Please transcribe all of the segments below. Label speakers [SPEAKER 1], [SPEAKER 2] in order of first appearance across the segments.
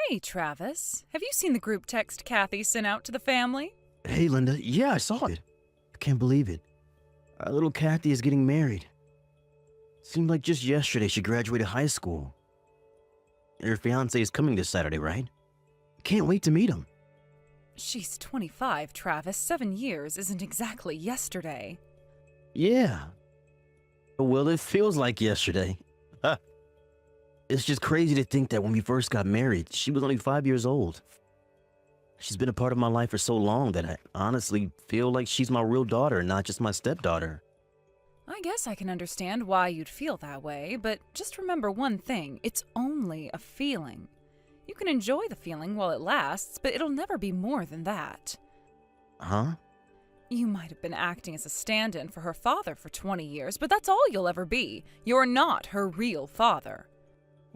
[SPEAKER 1] Hey, Travis. Have you seen the group text Kathy sent out to the family?
[SPEAKER 2] Hey, Linda. Yeah, I saw it. I can't believe it. Our little Kathy is getting married. Seemed like just yesterday she graduated high school. Her fiancé is coming this Saturday, right? Can't wait to meet him.
[SPEAKER 1] She's 25, Travis. 7 years isn't exactly yesterday.
[SPEAKER 2] Yeah. Well, it feels like yesterday. It's just crazy to think that when we first got married, she was only 5 years old. She's been a part of my life for so long that I honestly feel like she's my real daughter, not just my stepdaughter.
[SPEAKER 1] I guess I can understand why you'd feel that way, but just remember one thing. It's only a feeling. You can enjoy the feeling while it lasts, but it'll never be more than that.
[SPEAKER 2] Huh?
[SPEAKER 1] You might have been acting as a stand-in for her father for 20 years, but that's all you'll ever be. You're not her real father.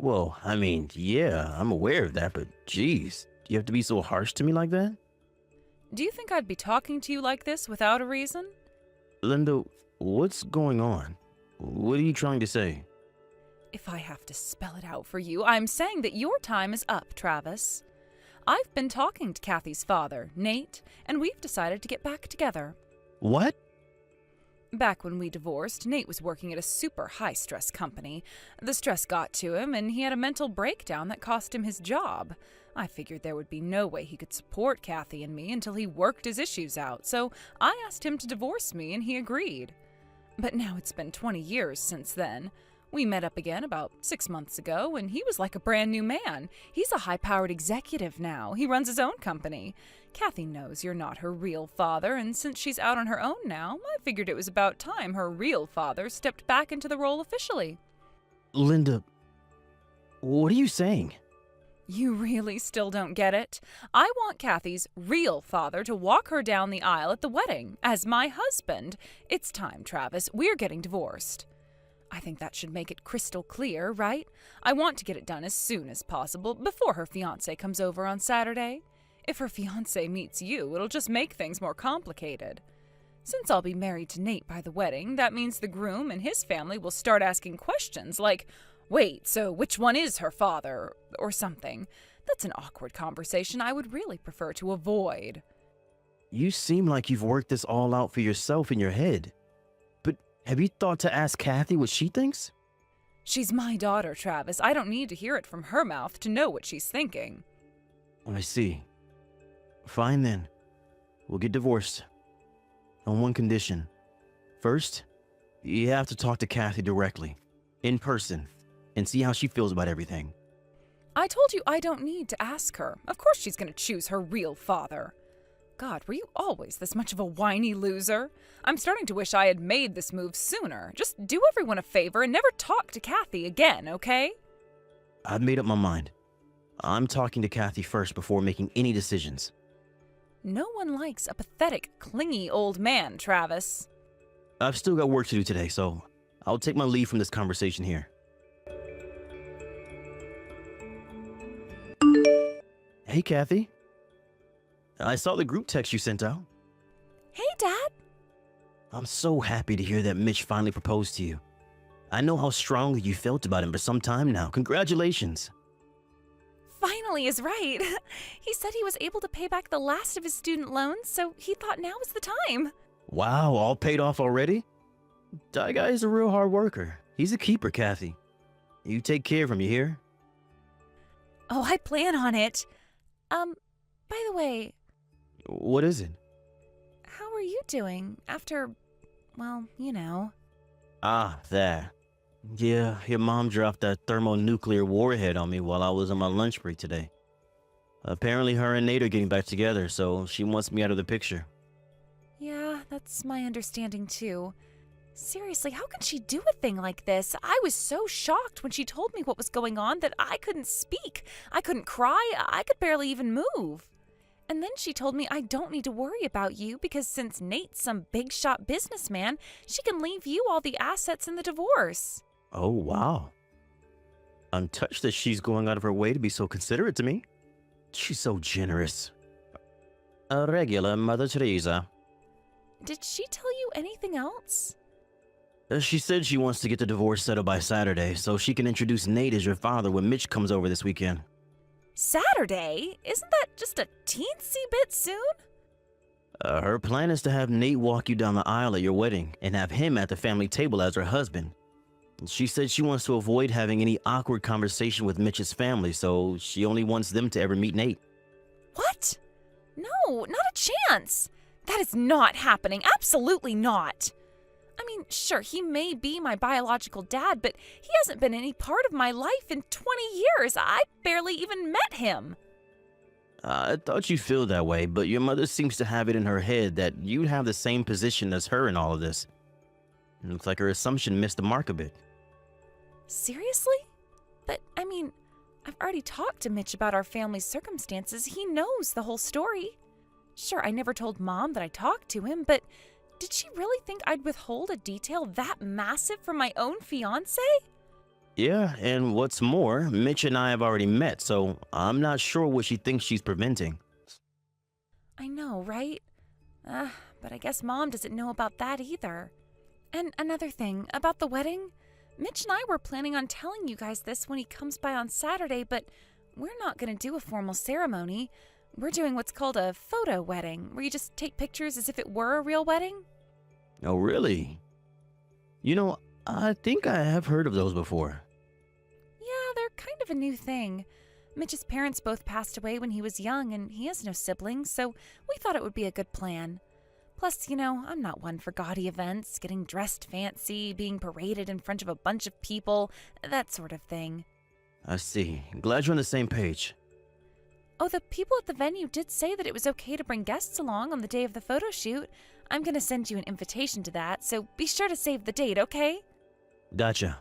[SPEAKER 2] Well, I mean, yeah, I'm aware of that, but geez, do you have to be so harsh to me like that?
[SPEAKER 1] Do you think I'd be talking to you like this without a reason?
[SPEAKER 2] Linda, what's going on? What are you trying to say?
[SPEAKER 1] If I have to spell it out for you, I'm saying that your time is up, Travis. I've been talking to Kathy's father, Nate, and we've decided to get back together.
[SPEAKER 2] What?
[SPEAKER 1] Back when we divorced, Nate was working at a super high-stress company. The stress got to him, and he had a mental breakdown that cost him his job. I figured there would be no way he could support Kathy and me until he worked his issues out, so I asked him to divorce me, and he agreed. But now it's been 20 years since then. We met up again about 6 months ago, and he was like a brand new man. He's a high-powered executive now. He runs his own company. Kathy knows you're not her real father, and since she's out on her own now, I figured it was about time her real father stepped back into the role officially.
[SPEAKER 2] Linda, what are you saying?
[SPEAKER 1] You really still don't get it? I want Kathy's real father to walk her down the aisle at the wedding as my husband. It's time, Travis. We're getting divorced. I think that should make it crystal clear, right? I want to get it done as soon as possible, before her fiancé comes over on Saturday. If her fiancé meets you, it'll just make things more complicated. Since I'll be married to Nate by the wedding, that means the groom and his family will start asking questions like, "Wait, so which one is her father?" or something. That's an awkward conversation I would really prefer to avoid.
[SPEAKER 2] You seem like you've worked this all out for yourself in your head. But have you thought to ask Kathy what she thinks?
[SPEAKER 1] She's my daughter, Travis. I don't need to hear it from her mouth to know what she's thinking.
[SPEAKER 2] I see. Fine then. We'll get divorced. On one condition. First, you have to talk to Kathy directly, in person, and see how she feels about everything.
[SPEAKER 1] I told you I don't need to ask her. Of course she's going to choose her real father. God, were you always this much of a whiny loser? I'm starting to wish I had made this move sooner. Just do everyone a favor and never talk to Kathy again, okay?
[SPEAKER 2] I've made up my mind. I'm talking to Kathy first before making any decisions.
[SPEAKER 1] No one likes a pathetic, clingy old man, Travis.
[SPEAKER 2] I've still got work to do today, so I'll take my leave from this conversation here. Hey, Kathy. I saw the group text you sent out.
[SPEAKER 1] Hey, Dad.
[SPEAKER 2] I'm so happy to hear that Mitch finally proposed to you. I know how strongly you felt about him for some time now. Congratulations.
[SPEAKER 1] Finally is right. He said he was able to pay back the last of his student loans, so he thought now was the time.
[SPEAKER 2] Wow, all paid off already? That guy is a real hard worker. He's a keeper, Kathy. You take care of him, you hear?
[SPEAKER 1] Oh, I plan on it. By the way,
[SPEAKER 2] What is it?
[SPEAKER 1] how are you doing after, well, you know?
[SPEAKER 2] Ah, that. Yeah, your mom dropped that thermonuclear warhead on me while I was on my lunch break today. Apparently her and Nate are getting back together, so she wants me out of the picture.
[SPEAKER 1] Yeah, that's my understanding too. Seriously, how can she do a thing like this? I was so shocked when she told me what was going on that I couldn't speak. I couldn't cry. I could barely even move. And then she told me I don't need to worry about you because since Nate's some big shot businessman, she can leave you all the assets in the divorce.
[SPEAKER 2] Oh, wow. I'm touched that she's going out of her way to be so considerate to me. She's so generous. A regular Mother Teresa.
[SPEAKER 1] Did she tell you anything else?
[SPEAKER 2] She said she wants to get the divorce settled by Saturday so she can introduce Nate as your father when Mitch comes over this weekend.
[SPEAKER 1] Saturday? Isn't that just a teensy bit soon?
[SPEAKER 2] Her plan is to have Nate walk you down the aisle at your wedding and have him at the family table as her husband. She said she wants to avoid having any awkward conversation with Mitch's family, so she only wants them to ever meet Nate.
[SPEAKER 1] What? No, not a chance. That is not happening. Absolutely not. I mean, sure, he may be my biological dad, but he hasn't been any part of my life in 20 years. I barely even met him.
[SPEAKER 2] I thought you'd feel that way, but your mother seems to have it in her head that you'd have the same position as her in all of this. It looks like her assumption missed the mark a bit.
[SPEAKER 1] Seriously? But, I mean, I've already talked to Mitch about our family's circumstances. He knows the whole story. Sure, I never told Mom that I talked to him, but did she really think I'd withhold a detail that massive from my own fiancé?
[SPEAKER 2] Yeah, and what's more, Mitch and I have already met, so I'm not sure what she thinks she's preventing.
[SPEAKER 1] I know, right? But I guess Mom doesn't know about that either. And another thing, about the wedding, Mitch and I were planning on telling you guys this when he comes by on Saturday, but we're not going to do a formal ceremony. We're doing what's called a photo wedding, where you just take pictures as if it were a real wedding.
[SPEAKER 2] Oh, really? You know, I think I have heard of those before.
[SPEAKER 1] Yeah, they're kind of a new thing. Mitch's parents both passed away when he was young, and he has no siblings, so we thought it would be a good plan. Plus, I'm not one for gaudy events, getting dressed fancy, being paraded in front of a bunch of people, that sort of thing.
[SPEAKER 2] I see. Glad you're on the same page.
[SPEAKER 1] Oh, the people at the venue did say that it was okay to bring guests along on the day of the photo shoot. I'm going to send you an invitation to that, so be sure to save the date, okay?
[SPEAKER 2] Gotcha.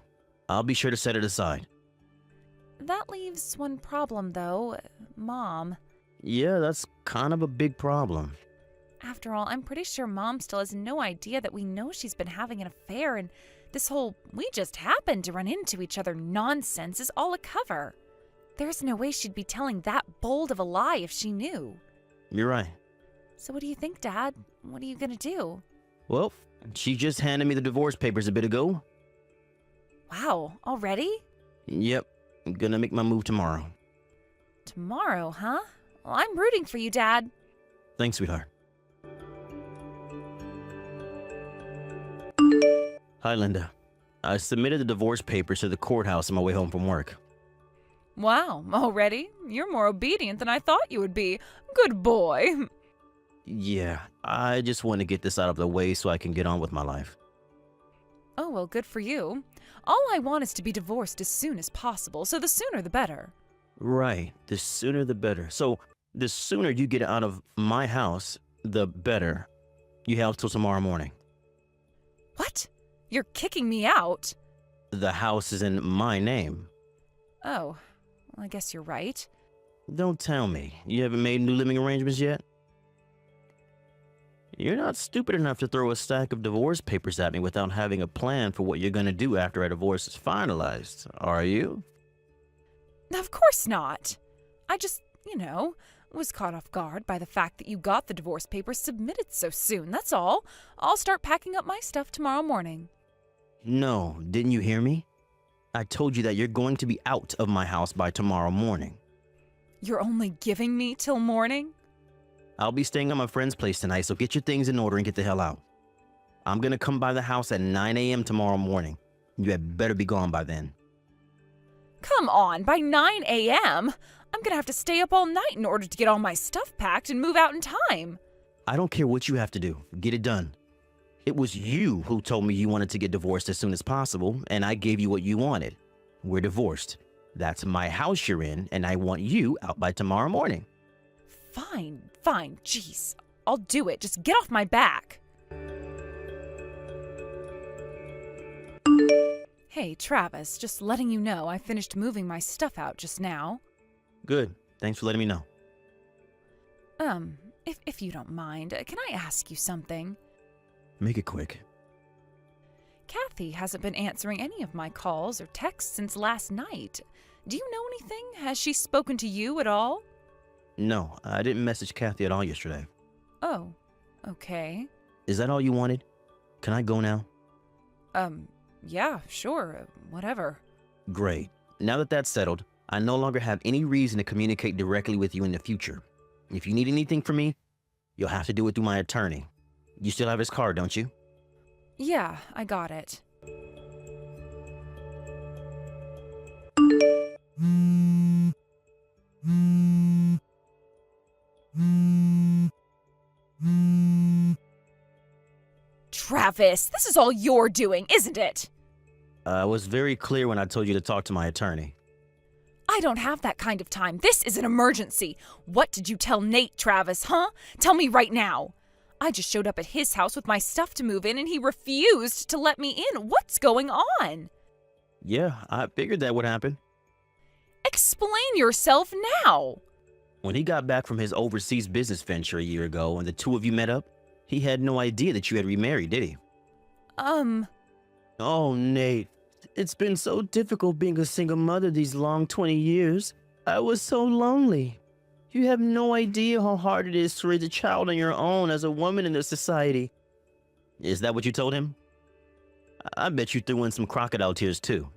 [SPEAKER 2] I'll be sure to set it aside.
[SPEAKER 1] That leaves one problem, though. Mom.
[SPEAKER 2] Yeah, that's kind of a big problem.
[SPEAKER 1] After all, I'm pretty sure Mom still has no idea that we know she's been having an affair, and this whole "we just happened to run into each other" nonsense is all a cover. There's no way she'd be telling that bold of a lie if she knew.
[SPEAKER 2] You're right.
[SPEAKER 1] So what do you think, Dad? What are you gonna do?
[SPEAKER 2] Well, she just handed me the divorce papers a bit ago.
[SPEAKER 1] Wow, already?
[SPEAKER 2] Yep, I'm gonna make my move tomorrow.
[SPEAKER 1] Tomorrow, huh? Well, I'm rooting for you, Dad.
[SPEAKER 2] Thanks, sweetheart. Hi, Linda. I submitted the divorce papers to the courthouse on my way home from work.
[SPEAKER 1] Wow, already? You're more obedient than I thought you would be. Good boy.
[SPEAKER 2] Yeah, I just want to get this out of the way so I can get on with my life.
[SPEAKER 1] Oh, well, good for you. All I want is to be divorced as soon as possible, so the sooner the better.
[SPEAKER 2] Right, the sooner the better. So, the sooner you get out of my house, the better. You have till tomorrow morning.
[SPEAKER 1] What? You're kicking me out?
[SPEAKER 2] The house is in my name.
[SPEAKER 1] Oh, well, I guess you're right.
[SPEAKER 2] Don't tell me. You haven't made new living arrangements yet? You're not stupid enough to throw a stack of divorce papers at me without having a plan for what you're going to do after our divorce is finalized, are you?
[SPEAKER 1] Of course not. I just, was caught off guard by the fact that you got the divorce papers submitted so soon, that's all. I'll start packing up my stuff tomorrow morning.
[SPEAKER 2] No, didn't you hear me? I told you that you're going to be out of my house by tomorrow morning.
[SPEAKER 1] You're only giving me till morning?
[SPEAKER 2] I'll be staying at my friend's place tonight, so get your things in order and get the hell out. I'm gonna come by the house at 9 a.m. tomorrow morning. You had better be gone by then.
[SPEAKER 1] Come on, by 9 a.m.? I'm gonna have to stay up all night in order to get all my stuff packed and move out in time.
[SPEAKER 2] I don't care what you have to do. Get it done. It was you who told me you wanted to get divorced as soon as possible, and I gave you what you wanted. We're divorced. That's my house you're in, and I want you out by tomorrow morning.
[SPEAKER 1] Fine, jeez. I'll do it. Just get off my back. Hey, Travis, just letting you know I finished moving my stuff out just now.
[SPEAKER 2] Good. Thanks for letting me know.
[SPEAKER 1] If you don't mind, can I ask you something?
[SPEAKER 2] Make it quick.
[SPEAKER 1] Kathy hasn't been answering any of my calls or texts since last night. Do you know anything? Has she spoken to you at all?
[SPEAKER 2] No, I didn't message Kathy at all yesterday.
[SPEAKER 1] Oh, okay.
[SPEAKER 2] Is that all you wanted? Can I go now?
[SPEAKER 1] Yeah, sure, whatever.
[SPEAKER 2] Great. Now that that's settled, I no longer have any reason to communicate directly with you in the future. If you need anything from me, you'll have to do it through my attorney. You still have his card, don't you?
[SPEAKER 1] Yeah, I got it. Travis, this is all you're doing, isn't it?
[SPEAKER 2] I was very clear when I told you to talk to my attorney.
[SPEAKER 1] I don't have that kind of time. This is an emergency. What did you tell Nate, Travis, huh? Tell me right now. I just showed up at his house with my stuff to move in and he refused to let me in. What's going on?
[SPEAKER 2] Yeah, I figured that would happen.
[SPEAKER 1] Explain yourself now.
[SPEAKER 2] When he got back from his overseas business venture a year ago and the two of you met up, he had no idea that you had remarried, did he? Oh, Nate, it's been so difficult being a single mother these long 20 years. I was so lonely. You have no idea how hard it is to raise a child on your own as a woman in this society. Is that what you told him? I bet you threw in some crocodile tears too.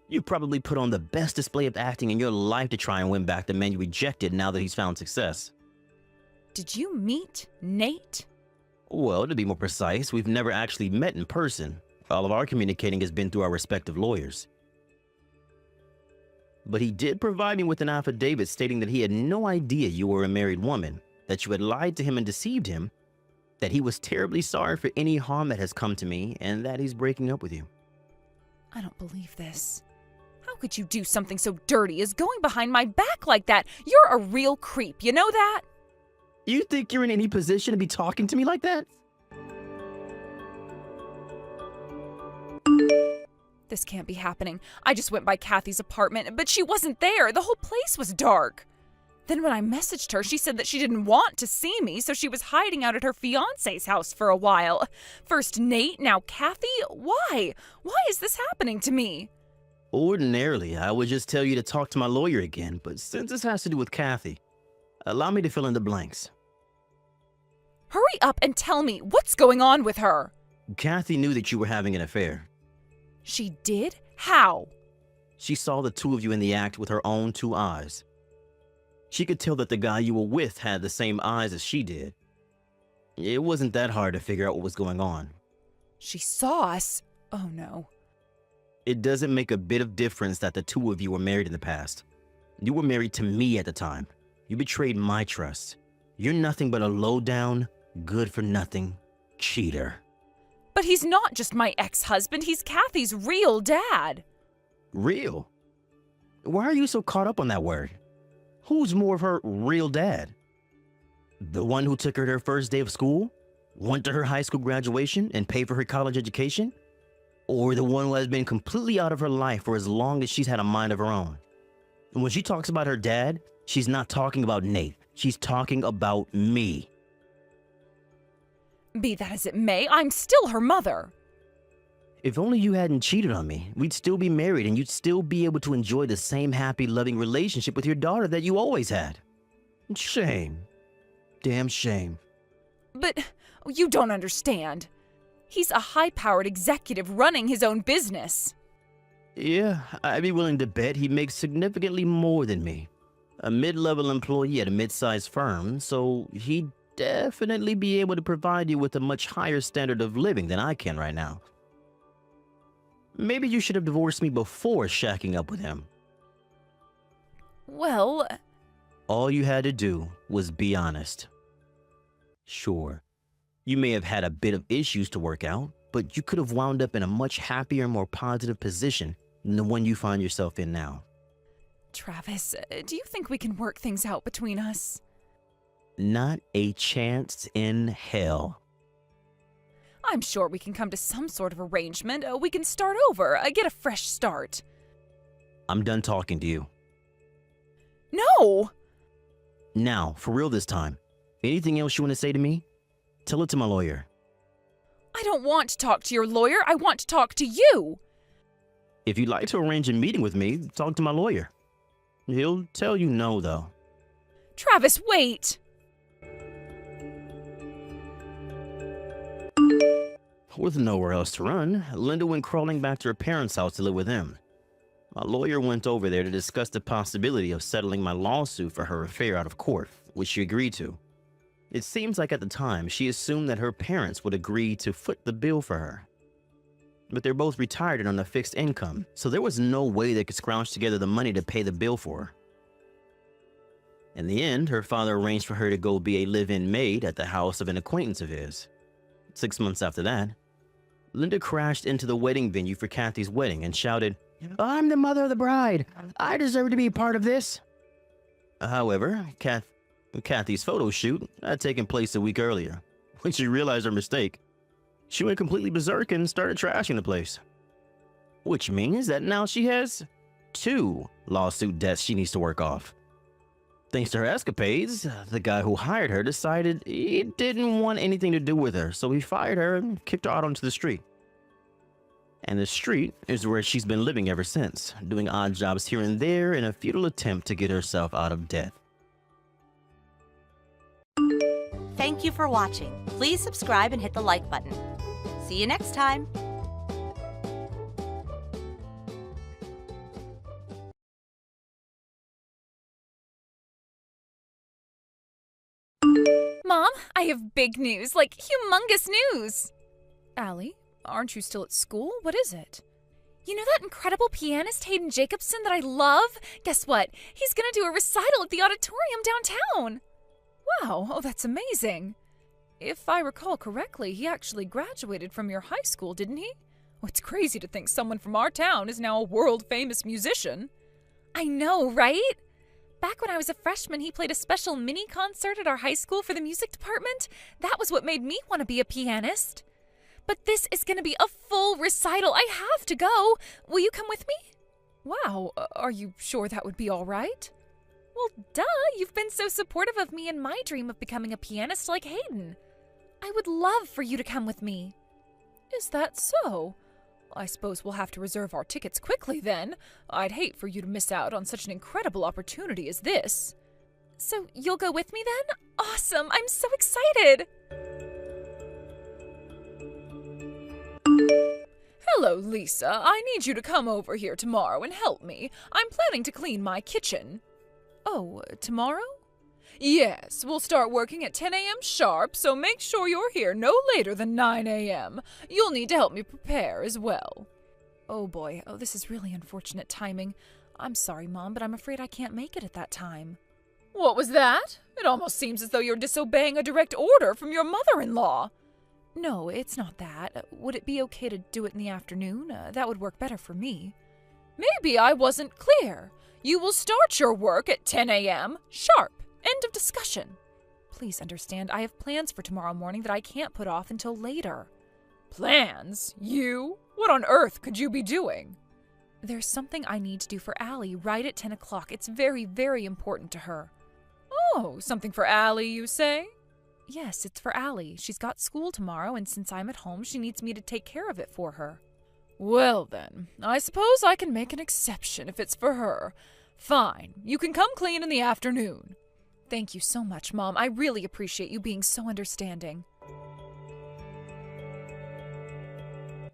[SPEAKER 2] You probably put on the best display of acting in your life to try and win back the man you rejected now that he's found success.
[SPEAKER 1] Did you meet Nate?
[SPEAKER 2] Well, to be more precise, we've never actually met in person. All of our communicating has been through our respective lawyers. But he did provide me with an affidavit stating that he had no idea you were a married woman, that you had lied to him and deceived him, that he was terribly sorry for any harm that has come to me, and that he's breaking up with you.
[SPEAKER 1] I don't believe this. How could you do something so dirty as going behind my back like that? You're a real creep, you know that?
[SPEAKER 2] You think you're in any position to be talking to me like that?
[SPEAKER 1] This can't be happening. I just went by Kathy's apartment, but she wasn't there. The whole place was dark. Then when I messaged her, she said that she didn't want to see me, so she was hiding out at her fiancé's house for a while. First Nate, now Kathy? Why? Why is this happening to me?
[SPEAKER 2] Ordinarily, I would just tell you to talk to my lawyer again, but since this has to do with Kathy, allow me to fill in the blanks.
[SPEAKER 1] Hurry up and tell me what's going on with her.
[SPEAKER 2] Kathy knew that you were having an affair.
[SPEAKER 1] She did? How?
[SPEAKER 2] She saw the two of you in the act with her own two eyes. She could tell that the guy you were with had the same eyes as she did. It wasn't that hard to figure out what was going on.
[SPEAKER 1] She saw us? Oh no.
[SPEAKER 2] It doesn't make a bit of difference that the two of you were married in the past. You were married to me at the time. You betrayed my trust. You're nothing but a low-down, good-for-nothing cheater.
[SPEAKER 1] But he's not just my ex-husband, he's Kathy's real dad.
[SPEAKER 2] Real? Why are you so caught up on that word? Who's more of her real dad? The one who took her to her first day of school, went to her high school graduation, and paid for her college education? Or the one who has been completely out of her life for as long as she's had a mind of her own? And when she talks about her dad, she's not talking about Nate. She's talking about me.
[SPEAKER 1] Be that as it may, I'm still her mother.
[SPEAKER 2] If only you hadn't cheated on me, we'd still be married and you'd still be able to enjoy the same happy, loving relationship with your daughter that you always had. Shame. Damn shame.
[SPEAKER 1] But you don't understand. He's a high-powered executive running his own business.
[SPEAKER 2] Yeah, I'd be willing to bet he makes significantly more than me. A mid-level employee at a mid-sized firm, so he'd definitely be able to provide you with a much higher standard of living than I can right now. Maybe you should have divorced me before shacking up with him.
[SPEAKER 1] Well...
[SPEAKER 2] All you had to do was be honest. Sure, you may have had a bit of issues to work out, but you could have wound up in a much happier, more positive position than the one you find yourself in now.
[SPEAKER 1] Travis, do you think we can work things out between us?
[SPEAKER 2] Not a chance in hell.
[SPEAKER 1] I'm sure we can come to some sort of arrangement. We can start over, get a fresh start.
[SPEAKER 2] I'm done talking to you.
[SPEAKER 1] No!
[SPEAKER 2] Now, for real this time, anything else you want to say to me? Tell it to my lawyer.
[SPEAKER 1] I don't want to talk to your lawyer. I want to talk to you.
[SPEAKER 2] If you'd like to arrange a meeting with me, talk to my lawyer. He'll tell you no, though.
[SPEAKER 1] Travis, wait!
[SPEAKER 2] With nowhere else to run, Linda went crawling back to her parents' house to live with him. My lawyer went over there to discuss the possibility of settling my lawsuit for her affair out of court, which she agreed to. It seems like at the time she assumed that her parents would agree to foot the bill for her. But they're both retired and on a fixed income, so there was no way they could scrounge together the money to pay the bill for her. In the end, her father arranged for her to go be a live-in maid at the house of an acquaintance of his. 6 months after that, Linda crashed into the wedding venue for Kathy's wedding and shouted, "I'm the mother of the bride. I deserve to be a part of this." However, Kathy's photo shoot had taken place a week earlier. When she realized her mistake, she went completely berserk and started trashing the place. Which means that now she has 2 lawsuit debts she needs to work off. Thanks to her escapades, the guy who hired her decided he didn't want anything to do with her, so he fired her and kicked her out onto the street. And the street is where she's been living ever since, doing odd jobs here and there in a futile attempt to get herself out of debt.
[SPEAKER 3] Thank you for watching. Please subscribe and hit the like button. See you next time.
[SPEAKER 1] Mom, I have big news, like humongous news. Allie, aren't you still at school? What is it? You know that incredible pianist Hayden Jacobson that I love? Guess what? He's gonna do a recital at the auditorium downtown. Wow, oh, that's amazing. If I recall correctly, he actually graduated from your high school, didn't he? Oh, it's crazy to think someone from our town is now a world-famous musician. I know, right? Back when I was a freshman, he played a special mini concert at our high school for the music department. That was what made me want to be a pianist. But this is going to be a full recital. I have to go. Will you come with me? Wow, are you sure that would be all right? Well, duh, you've been so supportive of me and my dream of becoming a pianist like Hayden. I would love for you to come with me. Is that so? I suppose we'll have to reserve our tickets quickly then. I'd hate for you to miss out on such an incredible opportunity as this. So you'll go with me then? Awesome! I'm so excited! Hello, Lisa. I need you to come over here tomorrow and help me. I'm planning to clean my kitchen. Oh, tomorrow? Yes, we'll start working at 10 a.m. sharp, so make sure you're here no later than 9 a.m. You'll need to help me prepare as well. Oh boy, oh, this is really unfortunate timing. I'm sorry, Mom, but I'm afraid I can't make it at that time. What was that? It almost seems as though you're disobeying a direct order from your mother-in-law. No, it's not that. Would it be okay to do it in the afternoon? That would work better for me. Maybe I wasn't clear. You will start your work at 10 a.m. sharp. End of discussion. Please understand, I have plans for tomorrow morning that I can't put off until later. Plans? You? What on earth could you be doing? There's something I need to do for Allie right at 10 o'clock. It's very, very important to her. Oh, something for Allie, you say? Yes, it's for Allie. She's got school tomorrow, and since I'm at home, she needs me to take care of it for her. Well then, I suppose I can make an exception if it's for her. Fine, you can come clean in the afternoon. Thank you so much, Mom. I really appreciate you being so understanding.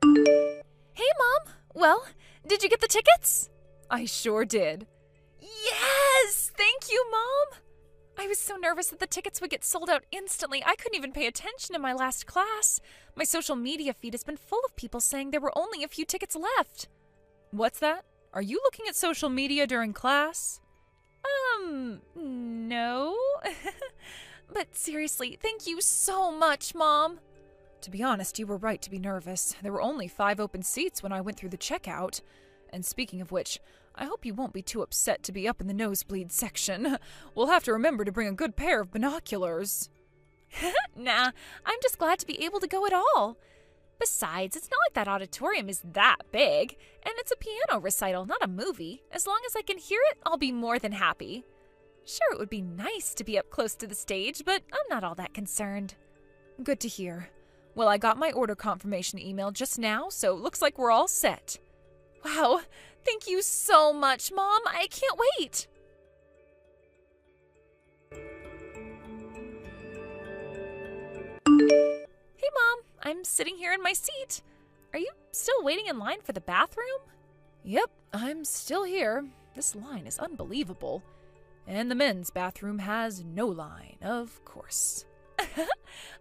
[SPEAKER 1] Hey, Mom! Well, did you get the tickets? I sure did. Yes! Thank you, Mom! I was so nervous that the tickets would get sold out instantly. I couldn't even pay attention in my last class. My social media feed has been full of people saying there were only a few tickets left. What's that? Are you looking at social media during class? No. But seriously, thank you so much, Mom. To be honest, you were right to be nervous. There were only 5 open seats when I went through the checkout. And speaking of which, I hope you won't be too upset to be up in the nosebleed section. We'll have to remember to bring a good pair of binoculars. Nah, I'm just glad to be able to go at all. Besides, it's not like that auditorium is that big, and it's a piano recital, not a movie. As long as I can hear it, I'll be more than happy. Sure, it would be nice to be up close to the stage, but I'm not all that concerned. Good to hear. Well, I got my order confirmation email just now, so it looks like we're all set. Wow, thank you so much, Mom. I can't wait. Hey, Mom. I'm sitting here in my seat. Are you still waiting in line for the bathroom? Yep, I'm still here. This line is unbelievable. And the men's bathroom has no line, of course.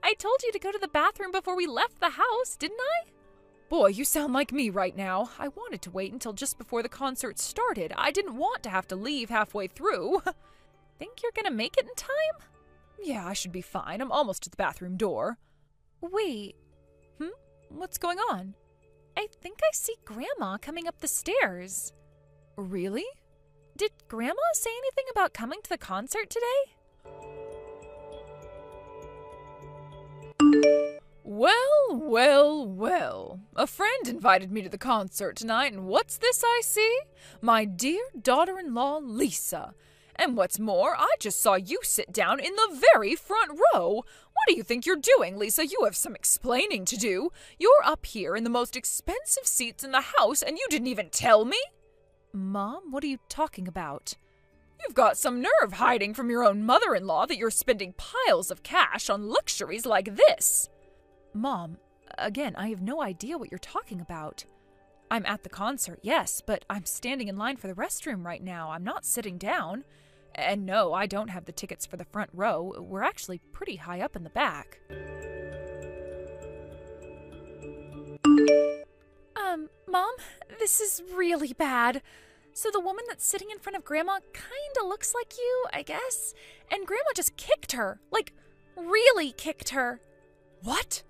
[SPEAKER 1] I told you to go to the bathroom before we left the house, didn't I? Boy, you sound like me right now. I wanted to wait until just before the concert started. I didn't want to have to leave halfway through. Think you're gonna make it in time? Yeah, I should be fine. I'm almost at the bathroom door. Wait. What's going on? I think I see Grandma coming up the stairs. Really? Did Grandma say anything about coming to the concert today? Well. A friend invited me to the concert tonight, and what's this I see? My dear daughter-in-law, Lisa. And what's more, I just saw you sit down in the very front row. What do you think you're doing, Lisa? You have some explaining to do. You're up here in the most expensive seats in the house, and you didn't even tell me? Mom, what are you talking about? You've got some nerve hiding from your own mother-in-law that you're spending piles of cash on luxuries like this. Mom, again, I have no idea what you're talking about. I'm at the concert, yes, but I'm standing in line for the restroom right now. I'm not sitting down. And no, I don't have the tickets for the front row. We're actually pretty high up in the back. Mom, this is really bad. So the woman that's sitting in front of Grandma kinda looks like you, I guess. And Grandma just kicked her. Like, really kicked her. What?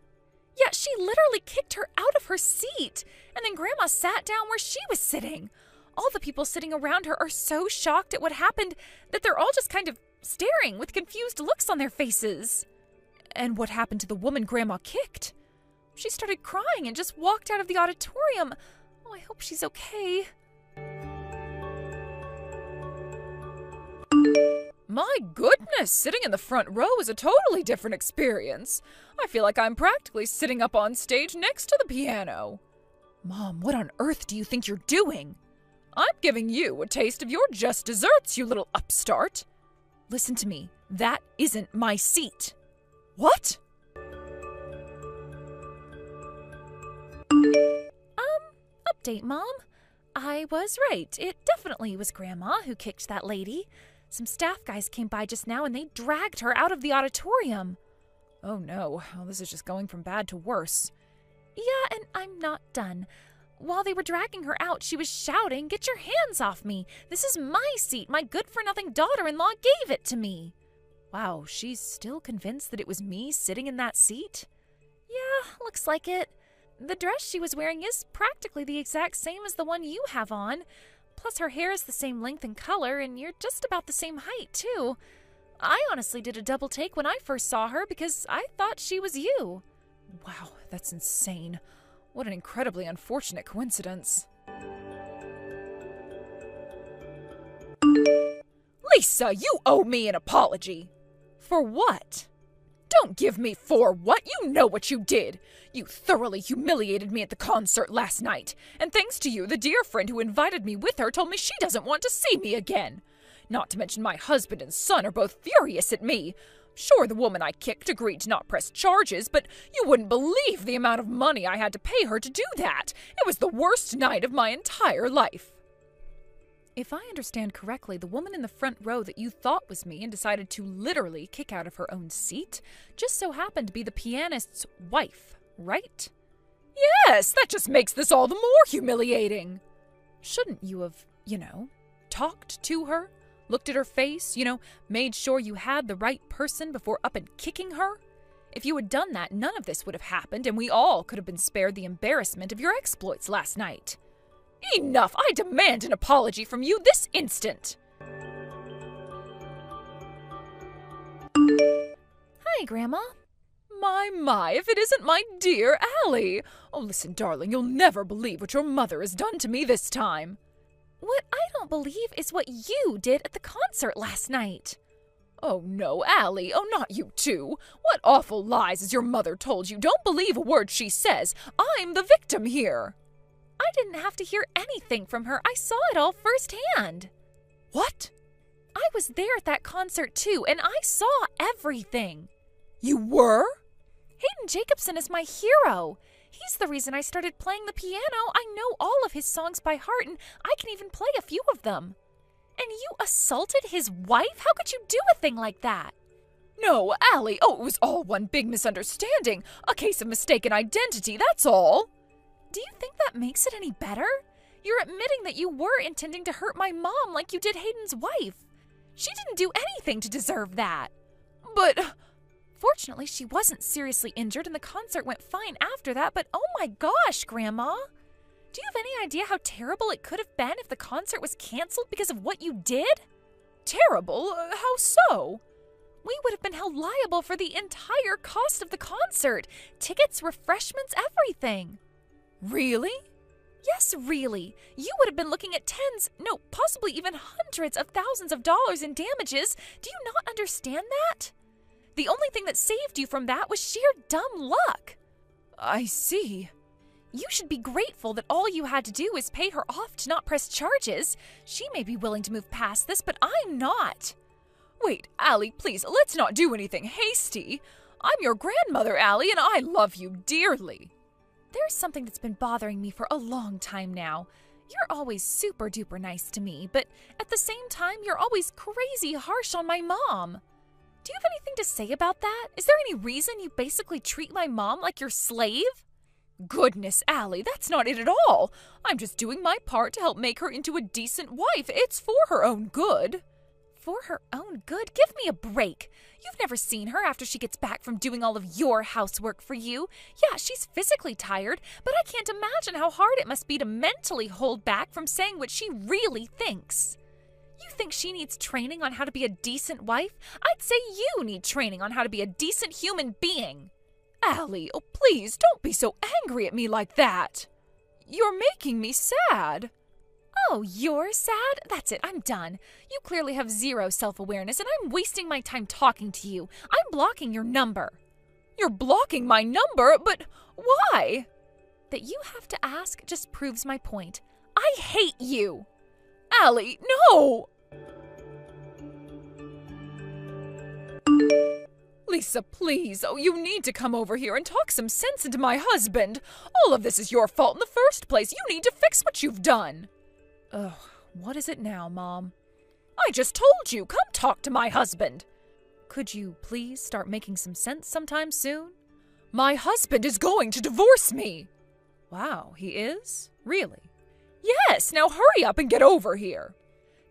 [SPEAKER 1] Yeah, she literally kicked her out of her seat. And then Grandma sat down where she was sitting. All the people sitting around her are so shocked at what happened that they're all just kind of staring with confused looks on their faces. And what happened to the woman Grandma kicked? She started crying and just walked out of the auditorium. Oh, I hope she's okay. My goodness, sitting in the front row is a totally different experience. I feel like I'm practically sitting up on stage next to the piano. Mom, what on earth do you think you're doing? I'm giving you a taste of your just desserts, you little upstart. Listen to me. That isn't my seat. What? Update, Mom. I was right. It definitely was Grandma who kicked that lady. Some staff guys came by just now and they dragged her out of the auditorium. Oh no, well, this is just going from bad to worse. Yeah, and I'm not done. While they were dragging her out, she was shouting, "Get your hands off me! This is my seat! My good-for-nothing daughter-in-law gave it to me!" Wow, she's still convinced that it was me sitting in that seat? Yeah, looks like it. The dress she was wearing is practically the exact same as the one you have on. Plus, her hair is the same length and color, and you're just about the same height, too. I honestly did a double take when I first saw her because I thought she was you. Wow, that's insane. What an incredibly unfortunate coincidence. Lisa, you owe me an apology. For what? Don't give me for what. You know what you did. You thoroughly humiliated me at the concert last night. And thanks to you, the dear friend who invited me with her told me she doesn't want to see me again. Not to mention my husband and son are both furious at me. Sure, the woman I kicked agreed to not press charges, but you wouldn't believe the amount of money I had to pay her to do that. It was the worst night of my entire life. If I understand correctly, the woman in the front row that you thought was me and decided to literally kick out of her own seat just so happened to be the pianist's wife, right? Yes, that just makes this all the more humiliating. Shouldn't you have, talked to her? Looked at her face, made sure you had the right person before up and kicking her? If you had done that, none of this would have happened, and we all could have been spared the embarrassment of your exploits last night. Enough! I demand an apology from you this instant! Hi, Grandma. My, if it isn't my dear Allie! Oh, listen, darling, you'll never believe what your mother has done to me this time. What I don't believe is what you did at the concert last night. Oh, no, Allie. Oh, not you too. What awful lies has your mother told you? Don't believe a word she says. I'm the victim here. I didn't have to hear anything from her. I saw it all firsthand. What? I was there at that concert too, and I saw everything. You were? Hayden Jacobson is my hero. He's the reason I started playing the piano. I know all of his songs by heart, and I can even play a few of them. And you assaulted his wife? How could you do a thing like that? No, Allie. Oh, it was all one big misunderstanding. A case of mistaken identity, that's all. Do you think that makes it any better? You're admitting that you were intending to hurt my mom like you did Hayden's wife. She didn't do anything to deserve that. But fortunately, she wasn't seriously injured and the concert went fine after that, but oh my gosh, Grandma. Do you have any idea how terrible it could have been if the concert was canceled because of what you did? Terrible? How so? We would have been held liable for the entire cost of the concert. Tickets, refreshments, everything. Really? Yes, really. You would have been looking at tens, no, possibly even hundreds of thousands of dollars in damages. Do you not understand that? The only thing that saved you from that was sheer dumb luck. I see. You should be grateful that all you had to do is pay her off to not press charges. She may be willing to move past this, but I'm not. Wait, Allie, please, let's not do anything hasty. I'm your grandmother, Allie, and I love you dearly. There's something that's been bothering me for a long time now. You're always super duper nice to me, but at the same time, you're always crazy harsh on my mom. Do you have anything to say about that? Is there any reason you basically treat my mom like your slave? Goodness, Allie, that's not it at all. I'm just doing my part to help make her into a decent wife. It's for her own good. For her own good? Give me a break. You've never seen her after she gets back from doing all of your housework for you. Yeah, she's physically tired, but I can't imagine how hard it must be to mentally hold back from saying what she really thinks. You think she needs training on how to be a decent wife? I'd say you need training on how to be a decent human being. Allie, oh please, don't be so angry at me like that. You're making me sad. Oh, you're sad? That's it, I'm done. You clearly have zero self-awareness, and I'm wasting my time talking to you. I'm blocking your number. You're blocking my number? But why? That you have to ask just proves my point. I hate you. Allie, no! Lisa, please. Oh, you need to come over here and talk some sense into my husband. All of this is your fault in the first place. You need to fix what you've done. Ugh, what is it now, Mom? I just told you, come talk to my husband. Could you please start making some sense sometime soon? My husband is going to divorce me. Wow, he is? Really? Yes, now hurry up and get over here.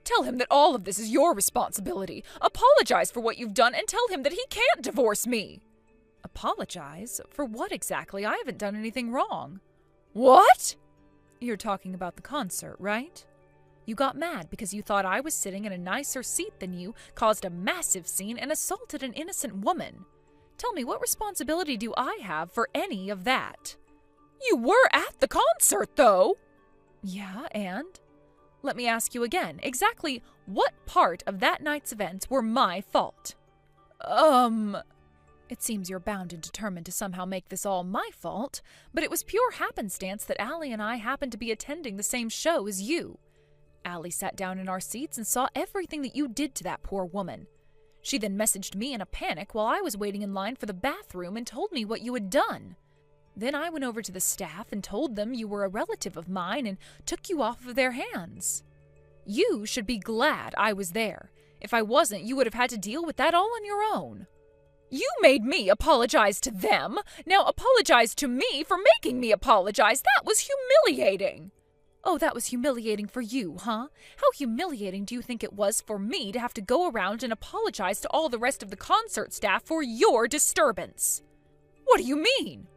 [SPEAKER 1] Tell him that all of this is your responsibility. Apologize for what you've done and tell him that he can't divorce me. Apologize? For what exactly? I haven't done anything wrong. What? You're talking about the concert, right? You got mad because you thought I was sitting in a nicer seat than you, caused a massive scene, and assaulted an innocent woman. Tell me, what responsibility do I have for any of that? You were at the concert, though. Yeah, and? Let me ask you again, exactly what part of that night's events were my fault? It seems you're bound and determined to somehow make this all my fault, but it was pure happenstance that Allie and I happened to be attending the same show as you. Allie sat down in our seats and saw everything that you did to that poor woman. She then messaged me in a panic while I was waiting in line for the bathroom and told me what you had done. Then I went over to the staff and told them you were a relative of mine and took you off of their hands. You should be glad I was there. If I wasn't, you would have had to deal with that all on your own. You made me apologize to them. Now apologize to me for making me apologize. That was humiliating. Oh, that was humiliating for you, huh? How humiliating do you think it was for me to have to go around and apologize to all the rest of the concert staff for your disturbance? What do you mean?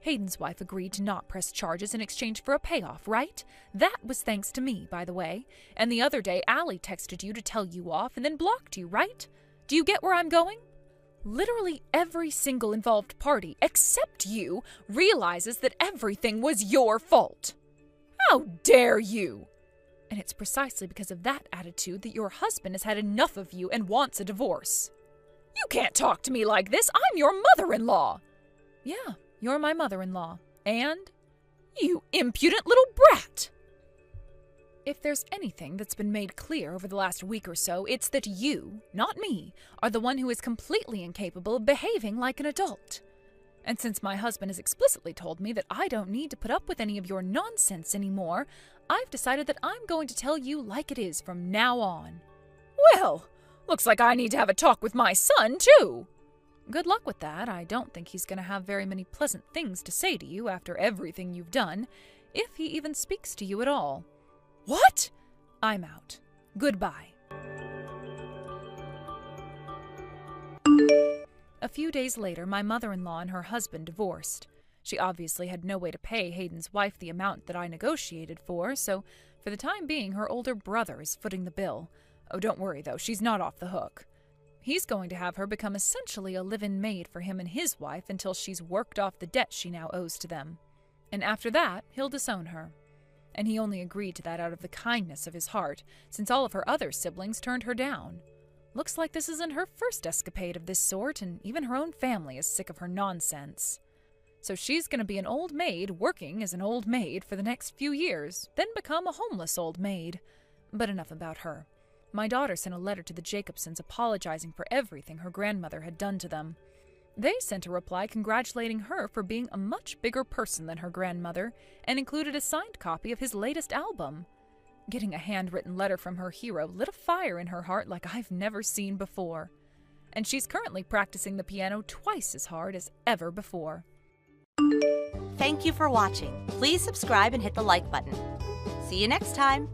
[SPEAKER 1] Hayden's wife agreed to not press charges in exchange for a payoff, right? That was thanks to me, by the way. And the other day, Allie texted you to tell you off and then blocked you, right? Do you get where I'm going? Literally every single involved party, except you, realizes that everything was your fault. How dare you? And it's precisely because of that attitude that your husband has had enough of you and wants a divorce. You can't talk to me like this. I'm your mother-in-law. Yeah, you're my mother-in-law. And you impudent little brat. If there's anything that's been made clear over the last week or so, it's that you, not me, are the one who is completely incapable of behaving like an adult. And since my husband has explicitly told me that I don't need to put up with any of your nonsense anymore, I've decided that I'm going to tell you like it is from now on. Well, looks like I need to have a talk with my son, too. Good luck with that. I don't think he's going to have very many pleasant things to say to you after everything you've done, if he even speaks to you at all. What? I'm out. Goodbye. A few days later, my mother-in-law and her husband divorced. She obviously had no way to pay Hayden's wife the amount that I negotiated for, so for the time being, her older brother is footing the bill. Oh, don't worry, though, she's not off the hook. He's going to have her become essentially a live-in maid for him and his wife until she's worked off the debt she now owes to them. And after that, he'll disown her. And he only agreed to that out of the kindness of his heart, since all of her other siblings turned her down. Looks like this isn't her first escapade of this sort, and even her own family is sick of her nonsense. So she's going to be an old maid working as an old maid for the next few years, then become a homeless old maid. But enough about her. My daughter sent a letter to the Jacobsons apologizing for everything her grandmother had done to them. They sent a reply congratulating her for being a much bigger person than her grandmother, and included a signed copy of his latest album. Getting a handwritten letter from her hero lit a fire in her heart like I've never seen before. And she's currently practicing the piano twice as hard as ever before.
[SPEAKER 3] Thank you for watching. Please subscribe and hit the like button. See you next time.